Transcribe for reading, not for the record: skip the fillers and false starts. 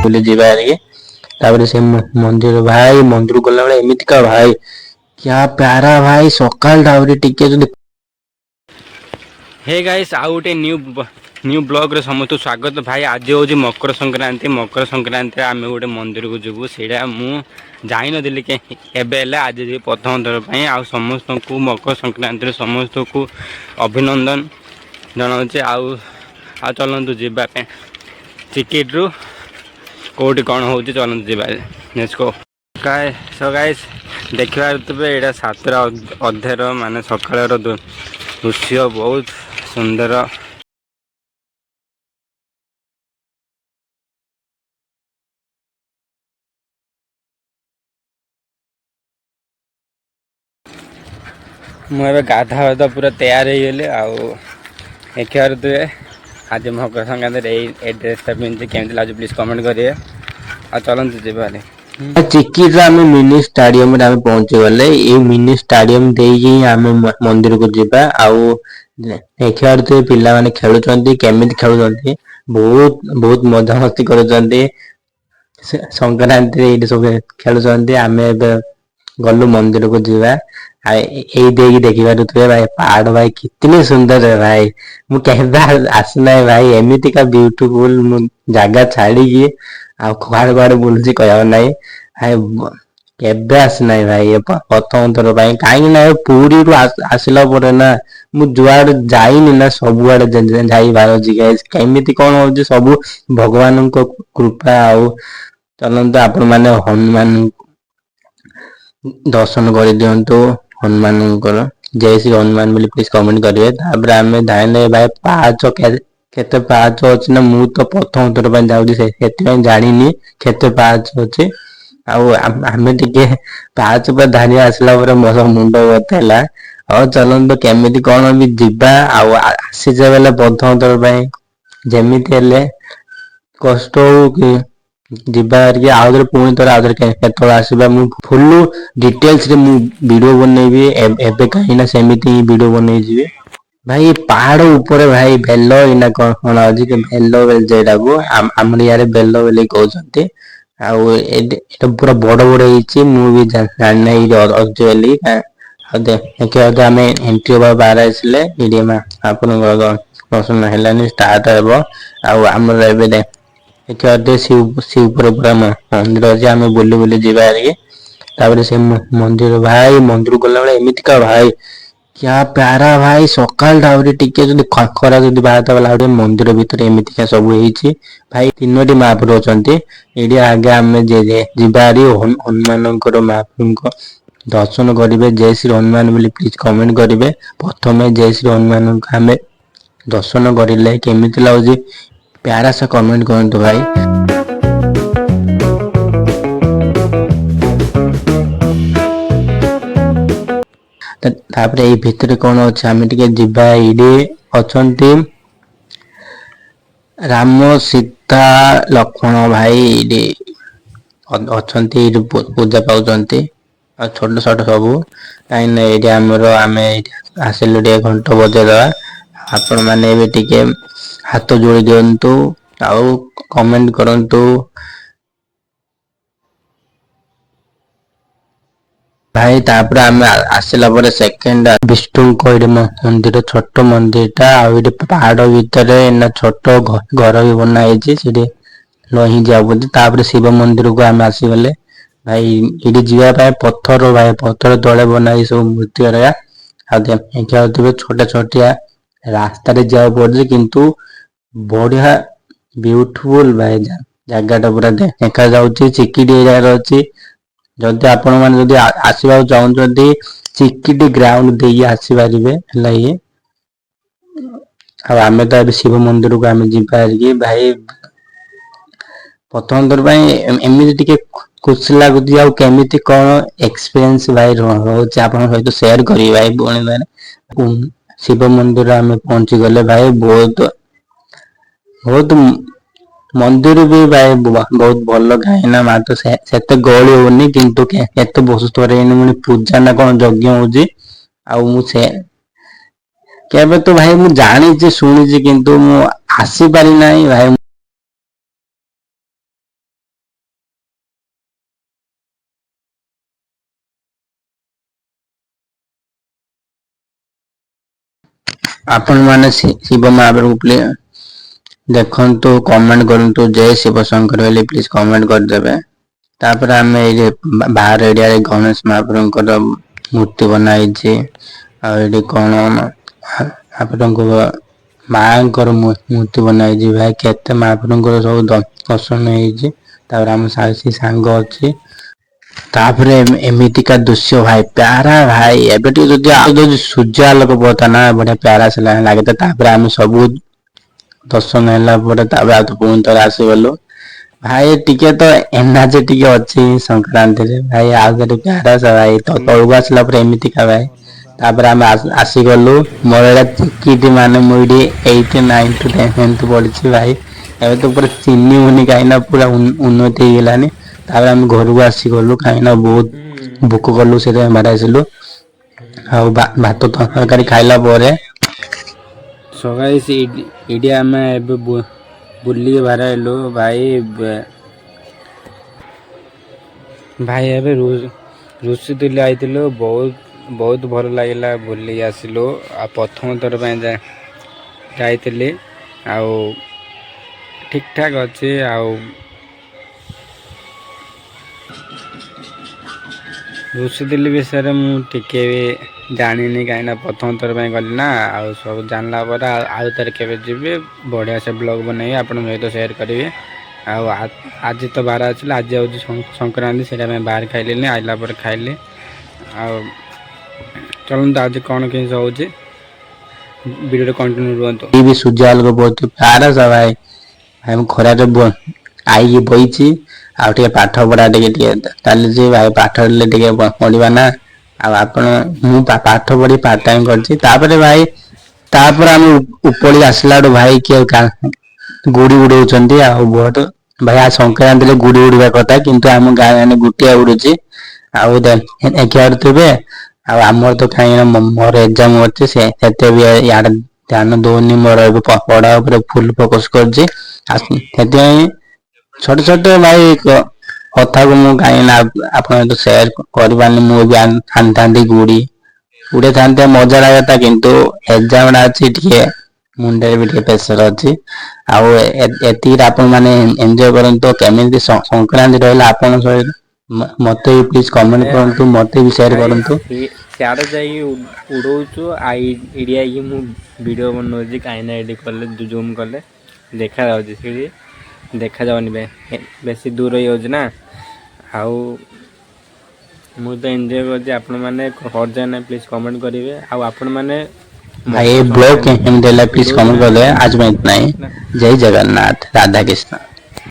ବୁଲି ଯିବା तापर से मंदिर भाई मंदिर गला बेले एमितिका भाई क्या प्यारा भाई सकाल टाइम टिके जो हे गाइस आउ गोटे न्यू ब्लॉग रे समस्त स्वागत भाई। आज हूँ मकर संक्रांति आम गोटे मंदिर को जीवु सीटा मु जाई नदी आज प्रथम थर आ समस्त को मकर संक्रांति समस्त को अभिनंदन जनाऊे आ चलतु जावाई टिकेट रु कौटी कौन हो चलतु जावा लेट्स गो। सो गाइस देखिए यहाँ 7टा अधेर माने सकाळ दृश्य बहुत सुंदर। मुझे गाधा वाधा पूरा तैयार हो गले आखियार तुए आज मकर संक्रांति ड्रेसटा पिंधि केमती लगे प्लीज कमेंट करेंगे आ चलते जीवाले चिकिर आम मिनी स्टाडियम आम पहुंची गले ये मिनी स्टाडियम आम मंदिर को जीवा देखिए तुए पिला माने खेलुचंती केमिति खेलुचंती बहुत बहुत मजा मस्ती करुचंती संक्रांति ये सब खेलुचंती आम गलु मंदिर को जीवा देखिए भाई पहाड़ भाई कितनी सुंदर है भाई मु आसना है भाई एमती का ब्यूटीफुल जगह छाड़ी कुआड़े कुआड़े बुलूची कह ना भाई केबे आसना भाई प्रथम थर कहीं पुरी रु आसला ना मु जुआड़ जाइनी ना सबुआड़े जाई पारुची केमिति कौन हो सब भगवान कृपा आउ चलते आपण मैंने हनुमान दर्शन कर दिंतु हनुमान जय श्री हनुमान बोली प्लीज कमेंट करेंगे। तापर आम धाने भाई पाँच केते पाँच अच्छी ना मु तो प्रथम थर जाऊँगी जानी केते पाँच अच्छे आम टे पाँच पर धानी आसला मोर मुंड बतला और चलते केमी कौन भी जीवा आसीचे बेले प्रथम थर जमीती कष्ट हो कि जीवा आउे पुणी थर आउे केतल आसवा मु फुल डिटेल्स रे मु वीडियो बनैबी एबे कहीं ना सेमिति वीडियो बनई जी भाई पहाड़ ऊपर भाई बेल इना कौन आज बेल जेटा को आम यार बेल बोले कहते पूरा बड़ बड़ हो मुझे जानी बोली देखिए आम एंट्री हवा बाहर आसले आप दर्शन है स्टार्ट आमर देखिए शिवपुर पूरा मंदिर अच्छे आम बुली बुली जीवा तापर से मंदिर भाई मंदिर गला बेले एमितिका भाई क्या प्यारा भाई सकाल टाइम टिके जो खरा जो बाहर वाला मंदिर भितर एमितिका सब भाई 3टी महाप्रभु अच्छा ये आगे आम जीवारी हनुमान महाप्रभु दर्शन करेंगे जय श्री हनुमान बोली प्लीज कमेंट करेंगे। प्रथम जय श्री हनुमान आम दर्शन करें केमिति लगुच प्यारा सा कमेंट करते भाई। तापर ये भितर कौन अच्छे आम टे जीवा ये अच्छा राम सीता लक्ष्मण भाई अच्छा पूजा पाँच छोट छोट सब कहीं आमर आम आसिलु घंट बजेदवा आपण मैंने टे हाथ जोड़ी दिंतु आउ कमेंट करंतु भाई। तापर आम आसला सेकेंड विष्णु मंदिर छोट मंदिर टा पहाड़ भितर छोट घर भी बनाई लही जापर शिव मंदिर को आम आसीगले भाई ये जीवाई पत्थर भाई पत्थर तले बनाई सब मूर्ति देखिए छोटा छोटिया रास्ता जा पड़े किंतु बढ़िया ब्यूटीफुल भाई जगह पूरा देखा जाऊँगी चिकिट एरिया अच्छी जदि आपण मैंने जदि आसवा चाहते चिकिटी ग्राउंड दे आसपारे ये आम तो शिव मंदिर को आम जीवा भाई प्रथम थर एमती खुशी लगुच आमिति कौन एक्सपीरियंस भाई रोचे आप सहित सेयार करी भाई पुणी मैंने शिव मंदिर आम पहुंची गले भाई बहुत बहुत मंदिर भी भाई बहुत भल कहीं मात्र से गहली होनी किंतु केते बसु पूजा ना कौन यज्ञ हो तो भाई मु जानी शुणी किंतु मु आसी पारि ना भाई। आपण ମାନେ ଶିବ ମହାପ୍ରଭୁ ପ୍ଲିଜ୍ ଦେଖନ୍ତୁ କମେଣ୍ଟ କରନ୍ତୁ ଜୟ ଶିବ ଶଙ୍କର ବୋଲି ପ୍ଲିଜ୍ କମେଣ୍ଟ କରିଦେବେ। ତାପରେ ଆମେ ଏଇ ବାହାର ଏରିଆରେ ଗଣେଶ ମହାପ୍ରଭୁଙ୍କର ମୂର୍ତ୍ତି ବନା ହେଇଛି। ଆଉ ଏଠି କଣ ଆପଣଙ୍କ ମାଙ୍କର ମୂର୍ତ୍ତି ବନା ହେଇଛି ଭାଇ କେତେ ମହାପ୍ରଭୁଙ୍କର ସବୁ ଦର୍ଶନ ହେଇଛି। ତାପରେ ଆମ ସାଙ୍ଗ ଅଛି। ତାପରେ ଏମିତିକା ଦୃଶ୍ୟ ଭାଇ ପ୍ୟାରା ଭାଇ ଏବେ ଟିକେ ଯଦି ଆଉ ଯଦି ସୂର୍ଯ୍ୟ ଆଲୋକ ହୁଅନ୍ତା ନା ବଢିଆ ପ୍ୟାରା ଲାଗିଥାନ୍ତା। ତାପରେ ଆମେ ସବୁ ଦର୍ଶନ ହେଲା ପରେ ତାପରେ ଆଉ ପୁଣି ଥରେ ଆସିଗଲୁ। ଭାଇ ଟିକେ ତ ଏନାର୍ଜି ଟିକେ ଅଛି ସଂକ୍ରାନ୍ତିରେ ଭାଇ ଆଉ ଥରେ ଭାଇ ତଳକୁ ଆସିଲା ପରେ ଏମିତିକା ଭାଇ ତାପରେ ଆମେ ଆସିଗଲୁ ମୋର ଏଇଟା ଚିକିଟି ମାନେ ମୁଁ ଏଇଠି 89 9th ପଢିଛି ଭାଇ ଏବେ ତ ପୁରା ଚିହ୍ନି ହଉନି କାହିଁକି ପୁରା ଉନ୍ନତି ହେଇଗଲାନି। ତାପରେ ଆମେ ଘରକୁ ଆସିଗଲୁ କାହିଁକିନା ବହୁତ ଭୋକ କଲୁ ସେଥିପାଇଁ ବାହାରି ଆସିଲୁ। ଆଉ ଭାତ ତରକାରୀ ଖାଇଲା ପରେ ସକାଳେ ଏଇଠି ଆମେ ଏବେ ବୁଲିକି ବାହାର ହେଲୁ ଭାଇ ଭାଇ ଏବେ ଋଷିଦିଲ୍ଲୀ ଆଇଥିଲୁ ବହୁତ ଭଲ ଲାଗିଲା ବୁଲିକି ଆସିଲୁ। ଆଉ ପ୍ରଥମ ଥର ପାଇଁ ଯାଇଥିଲି ଆଉ ଠିକ୍ ଠାକ୍ ଅଛି। ଆଉ ଋଷିଦିଲ୍ଲୀ ବିଷୟରେ ମୁଁ ଟିକେ ବି ଜାଣିନି କାହିଁକିନା ପ୍ରଥମ ଥର ପାଇଁ ଗଲି ନା ଆଉ ସବୁ ଜାଣିଲା ପରେ ଆଉ ଥରେ କେବେ ଯିବି ବଢ଼ିଆ ସେ ବ୍ଲଗ୍ ବନେଇବି ଆପଣଙ୍କ ସହିତ ସେୟାର କରିବି। ଆଉ ଆଜି ତ ବାର ଆସିଲା ଆଜି ହେଉଛି ସଂକ୍ରାନ୍ତି ସେଇଟା ପାଇଁ ବାହାର ଖାଇଲିନି ଆଇଲା ପରେ ଖାଇଲି। ଆଉ ଚଲନ୍ତୁ ଆଜି କଣ କେମିତି ହେଉଛି ଭିଡ଼ିଓରେ କଣ୍ଟିନ୍ୟୁ ରୁହନ୍ତୁ। ସୂର୍ଯ୍ୟ ଆଲୋକ ବହୁତ ଭାଇ ମୁଁ ଖରାରେ ଆଇକି ବଇଛି ଆଉ ଟିକେ ପାଠ ପଢା ଟିକେ ଚାଲିଛି ଭାଇ ପାଠ ପଢିଲେ ଟିକେ ପଢିବା ନା ଆଉ ଆପଣ ମୁଁ ପାଠ ପଢି ପାର୍ଟ ଟାଇମ କରିଛି। ତାପରେ ଭାଇ ତାପରେ ଆମେ ଉପରକୁ ଆସିଲାଠୁ ଭାଇ କିଏ ଗୁଡି ଉଡଉଛନ୍ତି ଆଉ ବହୁତ ଭାଇ ସଂକ୍ରାନ୍ତିରେ ଗୁଡି ଉଡିବା କଥା କିନ୍ତୁ ଆମ ଗାଁ ମାନେ ଗୋଟିଏ ଉଡୁଛି ଆଉ ଥିବେ ଆଉ ଆମର ତ କାହିଁକି ମୋର ଏକ୍ଜାମ ଅଛି ସେତେ ବି ଇଆଡେ ଧ୍ୟାନ ଦଉନି ମୋର ଏବେ ପଢା ଉପରେ ଫୁଲ ଫୋକସ କରୁଛି ସେଥିପାଇଁ ଛୋଟ ଛୋଟ ଭାଇ କଥାକୁ ମୁଁ କାହିଁକି ନା ଆପଣଙ୍କ ସହିତ ସେୟାର କରିପାରୁନି ମୁଁ ବି ଆଣିଥାନ୍ତି ଗୁଡି ଉଡେଇଥାନ୍ତେ ମଜା ଲାଗନ୍ତା କିନ୍ତୁ ଏକ୍ଜାମ ଟା ଅଛି ଟିକେ ମୁଣ୍ଡରେ ବି ଟିକେ ପ୍ରେସର ଅଛି। ଆଉ ଏତିକିରେ ଆପଣ ମାନେ ଏଞ୍ଜୟ କରନ୍ତୁ କେମିତି ସଂକ୍ରାନ୍ତି ରହିଲା ଆପଣଙ୍କ ସହିତ ମତେ ବି ପ୍ଲିଜ କମେଣ୍ଟ କରନ୍ତୁ ମତେ ବି ସେୟାର ଭାଇ କରନ୍ତୁ। ସିଆଡ଼େ ଯାଇକି ଉଡ଼ଉଛୁ ଏଇଠି ଆଇକି ମୁଁ ଭିଡ଼ିଓ ବନଉଛି କାହିଁକିନା ଏଇଠି କଲେ ଜୁମ୍ କଲେ ଦେଖାଯାଉଛି ସେଠି ଦେଖାଯାଉନି ବେଶୀ ଦୂର ହେଇଯାଉଛି ନା ଆଉ ମୁଁ ତ ଏନ୍ଜୟ କରୁଛି ଆପଣମାନେ କରିଛ ନା ପ୍ଲିଜ୍ କମେଣ୍ଟ କରିବେ। ଆଉ ଆପଣମାନେ भाई ମକର ब्लॉग ସଂକ୍ରାନ୍ତି କେମିତି ହେଲା ପ୍ଲିଜ ଉଡ଼ଉଛନ୍ତି କमेंट ନା कर ନାଇଁ दे आज मैं इतना ही। जय जगन्नाथ राधा कृष्ण।